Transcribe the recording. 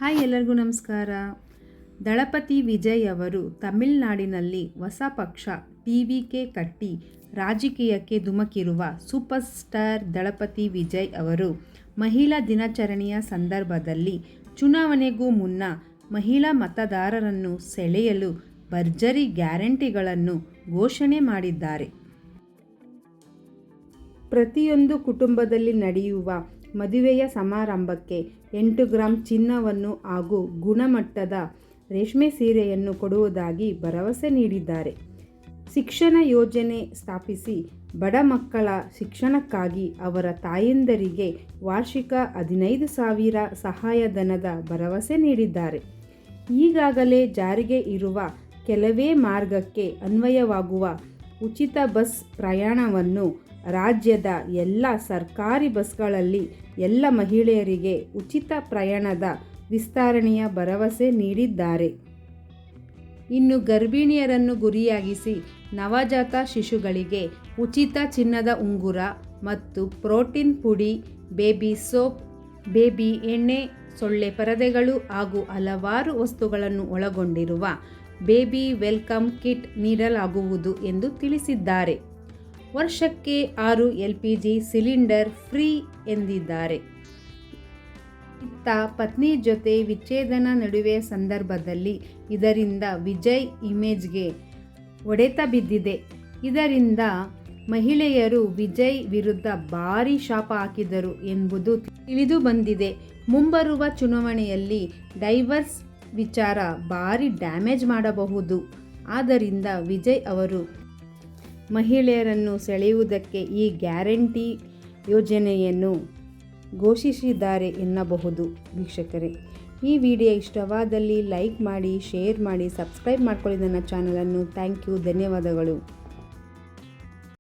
Hi, ಎಲ್ಲರಿಗೂ ನಮಸ್ಕಾರ. ದಳಪತಿ ವಿಜಯ್ ಅವರು ತಮಿಳುನಾಡಿನಲ್ಲಿ ಹೊಸ ಪಕ್ಷ ಟಿವಿಕೆ ಕಟ್ಟಿ ರಾಜಕೀಯಕ್ಕೆ ಧುಮುಕಿರುವ ಸೂಪರ್ ಸ್ಟಾರ್ ದಳಪತಿ ವಿಜಯ್ ಅವರು ಮಹಿಳಾ ದಿನಾಚರಣೆಯ ಸಂದರ್ಭದಲ್ಲಿ ಚುನಾವಣೆಗೂ ಮುನ್ನ ಮಹಿಳಾ ಮತದಾರರನ್ನು ಸೆಳೆಯಲು ಭರ್ಜರಿ ಗ್ಯಾರಂಟಿಗಳನ್ನು ಘೋಷಣೆ ಮಾಡಿದ್ದಾರೆ. ಪ್ರತಿಯೊಂದು ಕುಟುಂಬದಲ್ಲಿ ನಡೆಯುವ ಮದುವೆಯ ಸಮಾರಂಭಕ್ಕೆ 8 ಗ್ರಾಂ ಚಿನ್ನವನ್ನು ಹಾಗೂ ಗುಣಮಟ್ಟದ ರೇಷ್ಮೆ ಸೀರೆಯನ್ನು ಕೊಡುವುದಾಗಿ ಭರವಸೆ ನೀಡಿದ್ದಾರೆ. ಶಿಕ್ಷಣ ಯೋಜನೆ ಸ್ಥಾಪಿಸಿ ಬಡ ಮಕ್ಕಳ ಶಿಕ್ಷಣಕ್ಕಾಗಿ ಅವರ ತಾಯಂದಿರಿಗೆ ವಾರ್ಷಿಕ 15,000 ಸಹಾಯಧನದ ಭರವಸೆ ನೀಡಿದ್ದಾರೆ. ಈಗಾಗಲೇ ಜಾರಿಗೆ ಇರುವ ಕೆಲವೇ ಮಾರ್ಗಕ್ಕೆ ಅನ್ವಯವಾಗುವ ಉಚಿತ ಬಸ್ ಪ್ರಯಾಣವನ್ನು ರಾಜ್ಯದ ಎಲ್ಲ ಸರ್ಕಾರಿ ಬಸ್ಗಳಲ್ಲಿ ಎಲ್ಲ ಮಹಿಳೆಯರಿಗೆ ಉಚಿತ ಪ್ರಯಾಣದ ವಿಸ್ತರಣೆಯ ಭರವಸೆ ನೀಡಿದ್ದಾರೆ. ಇನ್ನು ಗರ್ಭಿಣಿಯರನ್ನು ಗುರಿಯಾಗಿಸಿ ನವಜಾತ ಶಿಶುಗಳಿಗೆ ಉಚಿತ ಚಿನ್ನದ ಉಂಗುರ ಮತ್ತು ಪ್ರೋಟೀನ್ ಪುಡಿ, ಬೇಬಿ ಸೋಪ್, ಬೇಬಿ ಎಣ್ಣೆ, ಸೊಳ್ಳೆ ಪರದೆಗಳು ಹಾಗೂ ಹಲವಾರು ವಸ್ತುಗಳನ್ನು ಒಳಗೊಂಡಿರುವ ಬೇಬಿ ವೆಲ್ಕಮ್ ಕಿಟ್ ನೀಡಲಾಗುವುದು ಎಂದು ತಿಳಿಸಿದ್ದಾರೆ. ವರ್ಷಕ್ಕೆ 6 LPG ಸಿಲಿಂಡರ್ ಫ್ರೀ ಎಂದಿದ್ದಾರೆ. ಇತ್ತ ಪತ್ನಿ ಜೊತೆ ವಿಚ್ಛೇದನ ನಡುವೆ ಸಂದರ್ಭದಲ್ಲಿ ಇದರಿಂದ ವಿಜಯ್ ಇಮೇಜ್ಗೆ ಹೊಡೆತ ಬಿದ್ದಿದೆ. ಇದರಿಂದ ಮಹಿಳೆಯರು ವಿಜಯ್ ವಿರುದ್ಧ ಭಾರೀ ಶಾಪ ಹಾಕಿದರು ಎಂಬುದು ತಿಳಿದು ಬಂದಿದೆ. ಮುಂಬರುವ ಚುನಾವಣೆಯಲ್ಲಿ ಡೈವರ್ಸ್ ವಿಚಾರ ಭಾರೀ ಡ್ಯಾಮೇಜ್ ಮಾಡಬಹುದು. ಆದ್ದರಿಂದ ವಿಜಯ್ ಅವರು ಮಹಿಳೆಯರನ್ನು ಸೆಳೆಯುವುದಕ್ಕೆ ಈ ಗ್ಯಾರಂಟಿ ಯೋಜನೆಯನ್ನು ಘೋಷಿಸಿದ್ದಾರೆ ಎನ್ನಬಹುದು. ವೀಕ್ಷಕರೇ, ಈ ವಿಡಿಯೋ ಇಷ್ಟವಾದಲ್ಲಿ ಲೈಕ್ ಮಾಡಿ, ಶೇರ್ ಮಾಡಿ, ಸಬ್ಸ್ಕ್ರೈಬ್ ಮಾಡ್ಕೊಳ್ಳಿ ನನ್ನ ಚಾನಲನ್ನು. ಥ್ಯಾಂಕ್ ಯು, ಧನ್ಯವಾದಗಳು.